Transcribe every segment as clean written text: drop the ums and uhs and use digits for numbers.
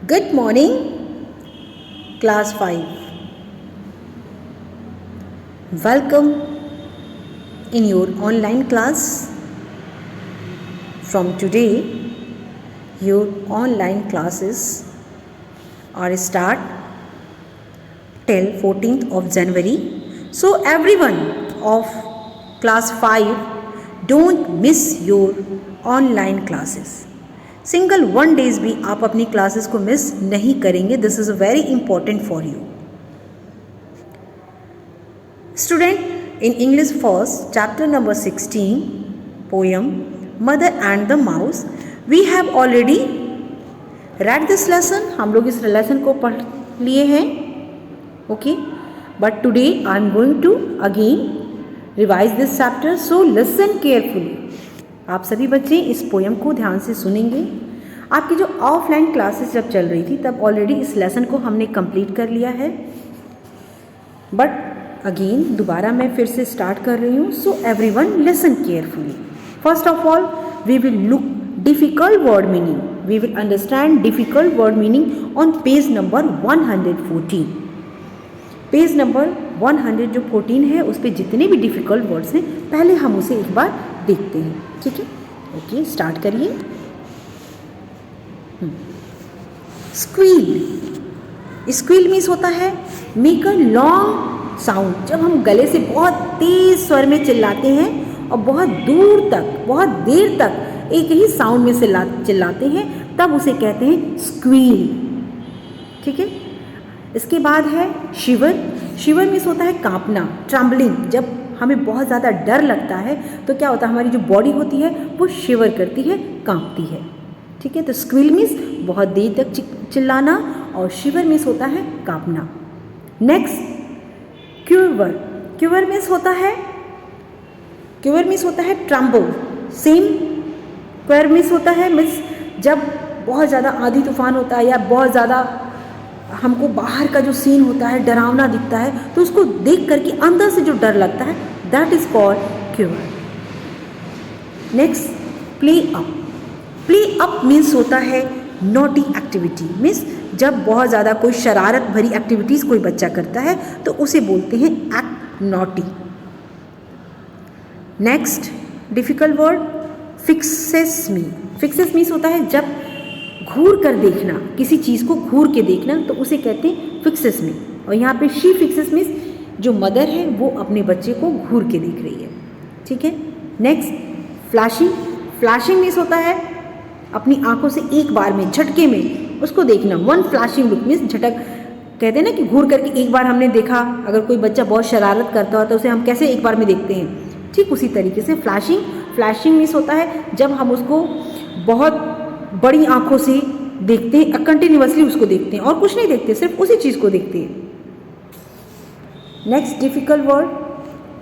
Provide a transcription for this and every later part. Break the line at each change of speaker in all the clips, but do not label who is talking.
Good morning, class 5. Welcome in your online class. From today, your online classes are start till 14th of January. So everyone of class 5, don't miss your online classes. Single 1 days भी आप अपनी classes को miss नहीं करेंगे. This is very important for you. Student, in English first chapter number 16 poem mother and the mouse, we have already read this lesson. हम लोग इस lesson को पढ़ लिए हैं. Okay, but today I am going to again revise this chapter, so listen carefully. आप सभी बच्चे इस पोयम को ध्यान से सुनेंगे. आपकी जो ऑफलाइन क्लासेस जब चल रही थी तब ऑलरेडी इस लेसन को हमने कंप्लीट कर लिया है, बट अगेन दोबारा मैं फिर से स्टार्ट कर रही हूँ. So everyone listen carefully. First of all we will look difficult word meaning. We will understand difficult word meaning on page number 114. Page number 114 है, उस पर जितने भी डिफिकल्ट वर्ड्स हैं पहले हम उसे एक बार देखते हैं. ठीक है, ओके, स्टार्ट करिए. स्क्वील. स्क्वील मीन्स होता है मेक अ लॉन्ग साउंड. जब हम गले से बहुत तेज स्वर में चिल्लाते हैं और बहुत दूर तक, बहुत देर तक एक ही साउंड में चिल्लाते हैं, तब उसे कहते हैं स्क्वील. ठीक है. इसके बाद है शिवर. शिवर मीन्स होता है कांपना, ट्रम्बलिंग. जब हमें बहुत ज़्यादा डर लगता है तो क्या होता है, हमारी जो बॉडी होती है वो शिवर करती है, कांपती है. ठीक है. तो स्क्वील मीन्स बहुत देर तक चिल्लाना और शिवर मीन्स होता है कांपना. Next quiver. क्यूवर मीन्स होता है ट्रम्बल. सेम क्यूवर मीन्स होता है मीन्स जब बहुत ज़्यादा आंधी तूफान होता है या बहुत ज़्यादा हमको बाहर का जो सीन होता है डरावना दिखता है तो उसको देख करके अंदर से जो डर लगता है, that is called quiver. Next play up. Play up means होता है नॉटी एक्टिविटी. मीन्स जब बहुत ज़्यादा कोई शरारत भरी एक्टिविटीज़ कोई बच्चा करता है तो उसे बोलते हैं act naughty. Next difficult word fixes me. Fixes means होता है जब घूर कर देखना, किसी चीज़ को घूर के देखना, तो उसे कहते हैं फिक्सेस मी. और यहाँ पे शी फिक्सेस मीन्स जो मदर है वो अपने बच्चे को घूर के देख रही है. ठीक है. Next flashing. फ्लैशिंग मीन्स होता है अपनी आंखों से एक बार में झटके में उसको देखना. वन फ्लैशिंग लुक मीन्स झटक, कहते हैं ना कि घूर करके एक बार हमने देखा. अगर कोई बच्चा बहुत शरारत करता हो तो उसे हम कैसे एक बार में देखते हैं, ठीक उसी तरीके से फ्लैशिंग. फ्लैशिंग मीन्स होता है जब हम उसको बहुत बड़ी आंखों से देखते हैं, कंटिन्यूअसली उसको देखते हैं और कुछ नहीं देखते, सिर्फ उसी चीज़ को देखते हैं. Next difficult word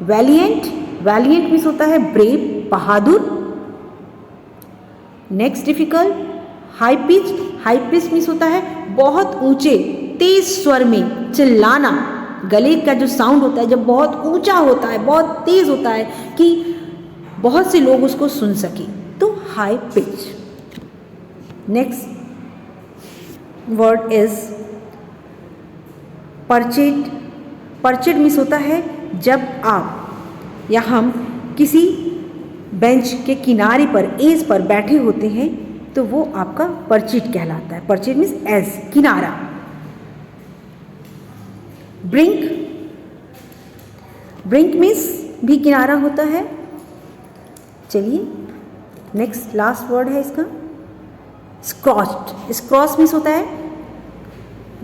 valiant. Valiant means होता है ब्रेव, बहादुर. Next difficult high pitch. High pitch means होता है बहुत ऊंचे तेज स्वर में चिल्लाना. गले का जो साउंड होता है जब बहुत ऊंचा होता है, बहुत तेज होता है कि बहुत से लोग उसको सुन सके, तो high pitch. Next word is perched. Perched means होता है जब आप या हम किसी बेंच के किनारे पर, एज पर बैठे होते हैं तो वो आपका परचेड कहलाता है. परचेड मीन्स एज, किनारा. ब्रिंक. ब्रिंक मीन्स भी किनारा होता है. चलिए नेक्स्ट लास्ट वर्ड है इसका स्क्रॉच्ड. स्क्रॉच मीन्स होता है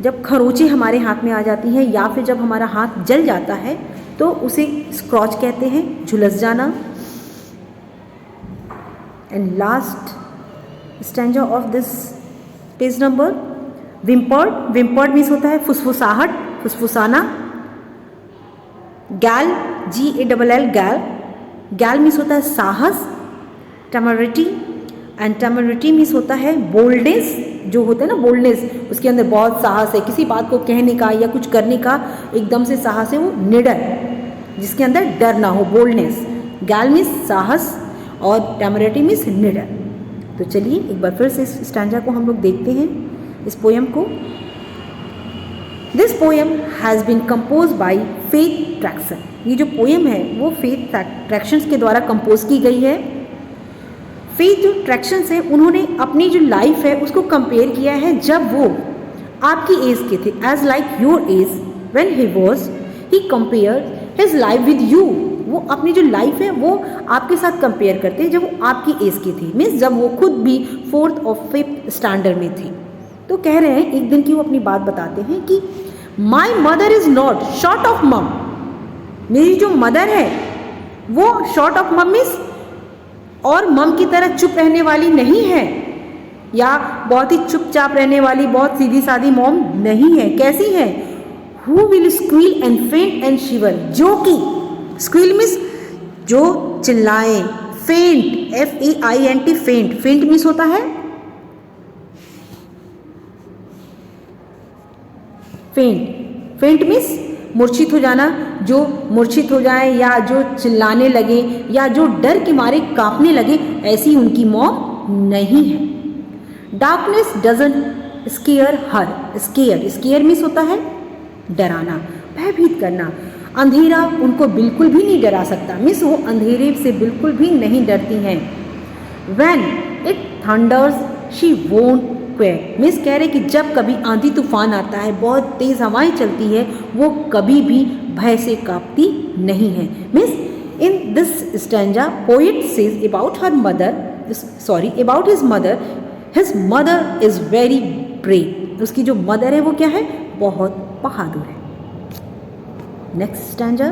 जब खरोंचे हमारे हाथ में आ जाती हैं या फिर जब हमारा हाथ जल जाता है तो उसे स्क्रॉच कहते हैं, झुलस जाना. And last stanza of this page number whimpered. Whimpered means होता है फुसफुसाहट, फुसफुसाना. गैल, GALL गैल. गैल मीन्स होता है साहस. टेमरिटी. एंड टेमरिटी मीन्स होता है बोल्डनेस. जो होता है ना बोल्डनेस, उसके अंदर बहुत साहस है, किसी बात को कहने का या कुछ करने का एकदम से साहस है, वो निडर, जिसके अंदर डर ना हो, बोल्डनेस. गैल मीन्स साहस और टेमरिटी मीन्स निडर. तो चलिए एक बार फिर से इस स्टैंजा को हम लोग देखते हैं. इस पोएम को। This poem has been composed by Faith Traxon. ये जो पोएम है वो फेथ ट्रैक्शंस के द्वारा कंपोज की गई है। फेथ जो ट्रैक्शंस है उन्होंने अपनी जो लाइफ है उसको कंपेयर किया है जब वो आपकी एज के थे, age like your age when he was, he compared his life with you. वो अपनी जो लाइफ है वो आपके साथ कंपेयर करते हैं जब वो आपकी एज के थे, मीन्स जब वो खुद भी 4th और 5th स्टैंडर्ड में थे। तो कह रहे हैं एक दिन की वो अपनी बात बताते हैं कि my mother is not short of मम। मेरी जो मदर है वो शॉर्ट ऑफ मम मीन्स और मम की तरह चुप रहने वाली नहीं है, या बहुत ही चुपचाप रहने वाली बहुत सीधी सादी मॉम नहीं है। कैसी है? हु विल स्क्वील एंड फेंट एंड शिवर, जो कि स्क्वील मीन्स जो चिल्लाए, फेंट FAINT फेंट, फेंट मीन्स होता है फेंट, फेंट मीन्स मूर्छित हो जाना, जो मूर्छित हो जाए या जो चिल्लाने लगे या जो डर के मारे कांपने लगे, ऐसी उनकी मॉम नहीं है। Darkness doesn't square her, square means होता है डराना, भयभीत करना। अंधेरा उनको बिल्कुल भी नहीं डरा सकता, मीन्स वो अंधेरे से बिल्कुल भी नहीं डरती हैं। When it thunders she won't quake, means कह रहे कि जब कभी आंधी तूफान आता है, बहुत तेज हवाएं चलती है, वो कभी भी भय से कांपती नहीं है। Means in this stanza poet says about her mother, about his mother, his mother is very brave. उसकी जो मदर है वो क्या है? बहुत बहादुर है। Next stanza,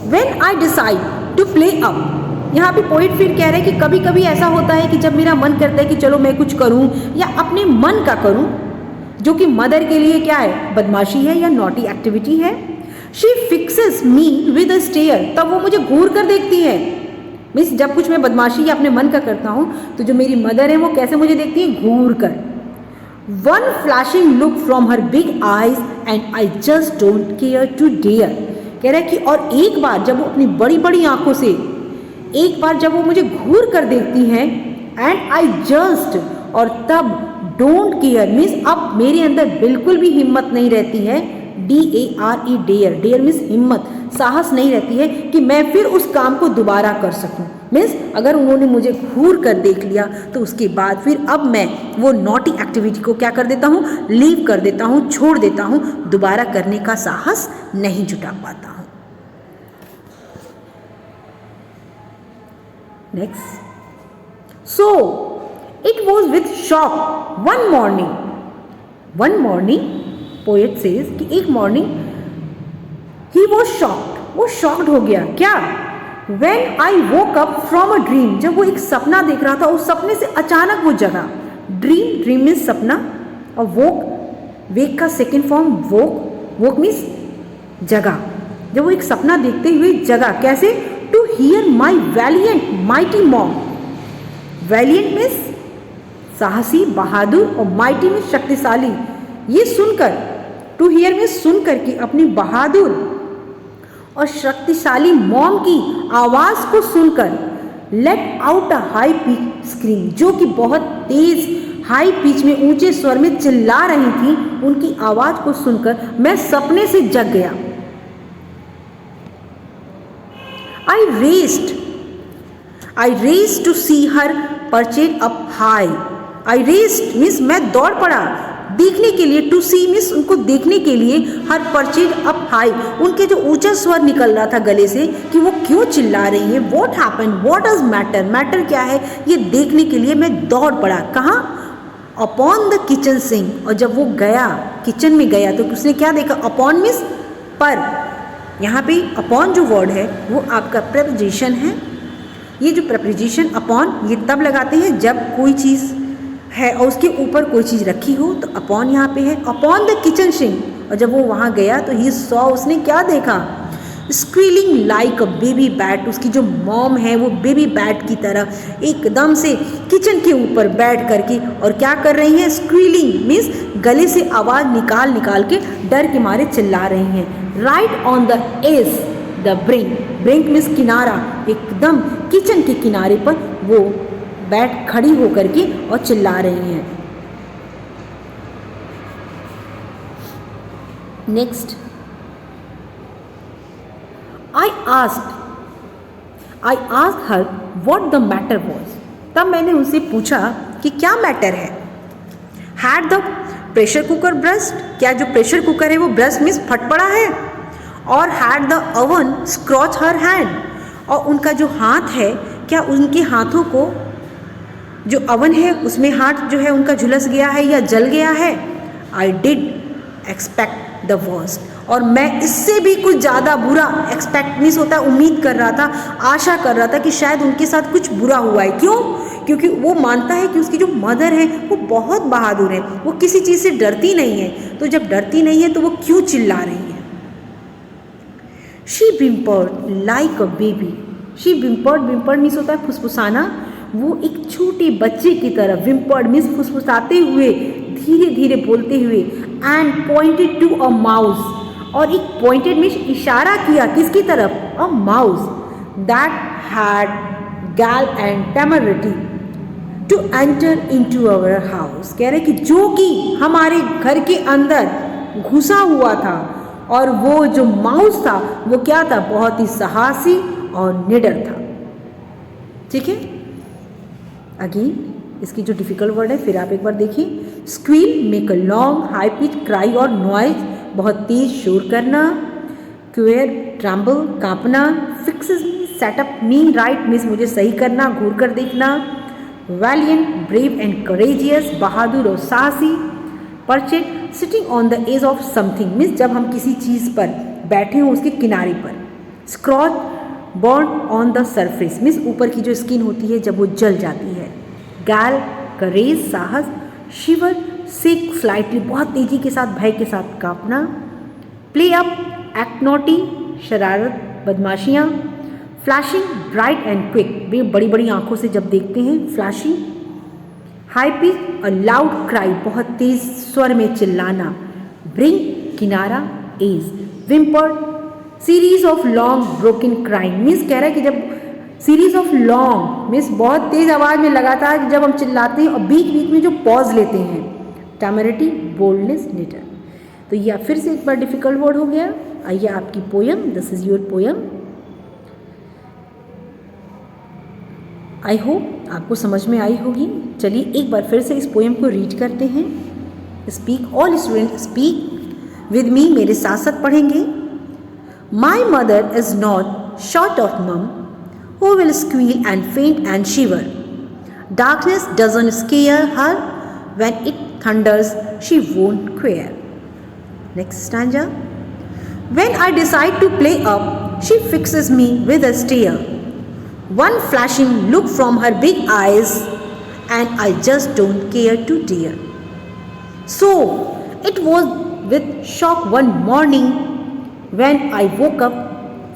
when I decide to play up. यहाँ पे पोइट फिर कह रहे हैं कि कभी कभी ऐसा होता है कि जब मेरा मन करता है कि चलो मैं कुछ करूं या अपने मन का करूं, जो कि मदर के लिए क्या है? बदमाशी है या नॉटी एक्टिविटी है। She fixes me with a stare, तब वो मुझे घूर कर देखती है। मीन्स जब कुछ मैं बदमाशी या अपने मन का करता हूं तो जो मेरी मदर है वो कैसे मुझे देखती है? घूर कर। One flashing look from her big eyes and I just don't care to dare। कह रहा है कि और एक बार जब वो अपनी बड़ी बड़ी आंखों से एक बार जब वो मुझे घूर कर देखती हैं, and I just, और तब don't care मीन्स अब मेरे अंदर बिल्कुल भी हिम्मत नहीं रहती है, DARE डेयर, डेयर मीन्स हिम्मत, साहस नहीं रहती है कि मैं फिर उस काम को दोबारा कर सकूं। मीन्स अगर उन्होंने मुझे घूर कर देख लिया तो उसके बाद फिर अब मैं वो नॉटी एक्टिविटी को क्या कर देता हूँ? लीव कर देता हूँ, छोड़ देता हूँ, दोबारा करने का साहस नहीं जुटा पाता हूँ। Next, so it was with shock one morning, poet says कि एक मॉर्निंग ही वॉज शॉक्ड, वो शॉक्ड हो गया। क्या? When I woke up from a dream, जब वो एक सपना देख रहा था, उस सपने से अचानक वो जगा। ड्रीम मीन्स सपना, और वेक का सेकेंड फॉर्म वोक मीन्स जगा। जब वो एक सपना देखते हुए जगा, कैसे? To hear my valiant mighty mom. Valiant means साहसी, बहादुर, और माइटी मीन्स शक्तिशाली। ये सुनकर, टू हियर मीन्स सुनकर कि अपनी बहादुर और शक्तिशाली मॉम की आवाज को सुनकर, let out a high pitch scream, जो कि बहुत तेज हाई पिच में ऊंचे स्वर में चिल्ला रही थी, उनकी आवाज को सुनकर मैं सपने से जग गया। I raced to see her perched up high. I raced means मैं दौड़ पड़ा देखने के लिए, टू सी मीन्स उनको देखने के लिए, हर परचेज अप हाई, उनके जो ऊंचा स्वर निकल रहा था गले से कि वो क्यों चिल्ला रही है। What happen, what does matter, matter क्या है, ये देखने के लिए मैं दौड़ पड़ा। कहाँ? Upon the kitchen sink. और जब वो गया, किचन में गया, तो उसने क्या देखा? अपॉन मीन्स पर। यहाँ पे अपॉन जो वर्ड है वो आपका प्रेपोजिशन है। ये जो प्रेपोजिशन अपॉन, ये तब लगाते हैं जब कोई चीज़ है और उसके ऊपर कोई चीज़ रखी हो, तो अपॉन यहाँ पे है। अपॉन द किचन सिंक, और जब वो वहाँ गया तो ही सॉ, उसने क्या देखा? स्क्रीलिंग लाइक अ बेबी बैट। उसकी जो मॉम है वो बेबी बैट की तरह एकदम से किचन के ऊपर बैठ करके और क्या कर रही हैं? स्क्रीलिंग मीन्स गले से आवाज़ निकाल निकाल के डर के मारे चिल्ला रही हैं। Right on the edge the brink means किनारा, एकदम किचन के किनारे पर वो बैठ खड़ी होकर के और चिल्ला रही हैं। Next, I asked her what the matter was. तब मैंने उनसे पूछा कि क्या मैटर है. Had the pressure cooker burst? क्या जो प्रेशर कुकर है वो ब्रस्ट मीन्स फट पड़ा है. और had the oven scorched her hand? और उनका जो हाथ है क्या उनके हाथों को जो अवन है उसमें हाथ जो है उनका झुलस गया है या जल गया है. I did expect the worst. और मैं इससे भी कुछ ज़्यादा बुरा, एक्सपेक्ट मीन्स होता है उम्मीद कर रहा था, आशा कर रहा था कि शायद उनके साथ कुछ बुरा हुआ है. क्यों? क्योंकि वो मानता है कि उसकी जो मदर है वो बहुत बहादुर है, वो किसी चीज़ से डरती नहीं है. तो जब डरती नहीं है तो वो क्यों चिल्ला रही है. She whimpered like a baby. She whimpered means होता है फुसफुसाना. वो एक छोटे बच्चे की तरह, whimpered मीन्स फुसफुसाते हुए, धीरे धीरे बोलते हुए, and pointed to a mouse. और एक pointed मीन्स इशारा किया किसकी तरफ? a mouse that had gall and temerity to enter into our house. कह रहे कि जो कि हमारे घर के अंदर घुसा हुआ था. और वो जो माउस था वो क्या था? बहुत ही साहसी और निडर था. ठीक है. अगेन इसकी जो डिफिकल्ट वर्ड है फिर आप एक बार देखिए. Squeal, make a long high pitch cry और नॉइज, बहुत तेज शोर करना. क्वेयर, ट्रम्बल, कांपना. Fixes me, setup me right means मुझे सही करना, घूर कर देखना. वैलियंट, ब्रेव एंड करेजियस, बहादुर और साहसी. Perched, sitting on the edge of something means जब हम किसी चीज़ पर बैठे हों उसके किनारे पर. Scorch, burn on the surface means ऊपर की जो स्किन होती है जब वो जल जाती है. गैल, करेज, साहस. शिवर, सिक, स्लाइटली, बहुत तेजी के साथ, भय के साथ कांपना. प्ले अप, एक्ट नॉटी, शरारत, बदमाशियाँ. फ्लैशिंग, ब्राइट एंड क्विक, वे बड़ी बड़ी आंखों से जब देखते हैं. Flashing. High pitch, a loud cry, बहुत तेज स्वर में चिल्लाना. ब्रिंग, किनारा, edge. Whimpered, series of long broken cries means कह रहा है कि जब सीरीज ऑफ लॉन्ग मीन्स बहुत तेज आवाज़ में लगातार जब हम चिल्लाते हैं और बीच बीच में जो पॉज लेते हैं. टेमरिटी, बोल्डनेस, निडर. तो यह फिर से एक बार डिफिकल्ट वर्ड हो गया. आइए आपकी poem, this is your poem. I hope आपको समझ में आई होगी. चलिए एक बार फिर से इस पोयम को रीड करते हैं. Speak, all student speak with me, मेरे साथ साथ पढ़ेंगे. My mother is not short of mum, who will squeal and faint and shiver. Darkness doesn't scare her, when it thunders she won't queer. Next stanza. When I decide to play up, she fixes me with a stare. One flashing look from her big eyes, and I just don't care to dare. So it was with shock one morning when I woke up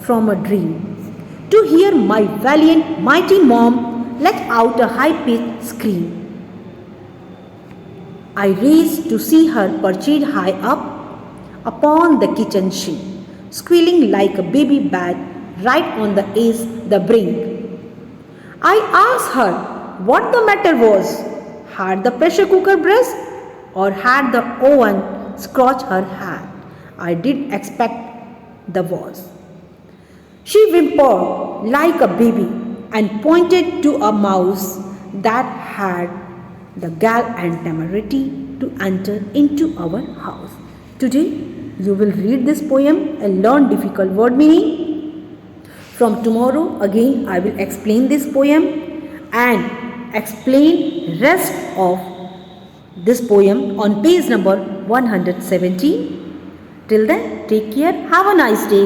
from a dream to hear my valiant, mighty mom let out a high-pitched scream. I raced to see her perched high up upon the kitchen sink, squealing like a baby bat right on the edge, the brink. I asked her what the matter was. Had the pressure cooker burst, or had the oven scorched her hand? I did expect the was. She whimpered like a baby and pointed to a mouse that had the gall and temerity to enter into our house. Today you will read this poem and learn difficult word meaning. From tomorrow again I will explain this poem and explain rest of this poem on page number 117. Till then, take care. Have a nice day.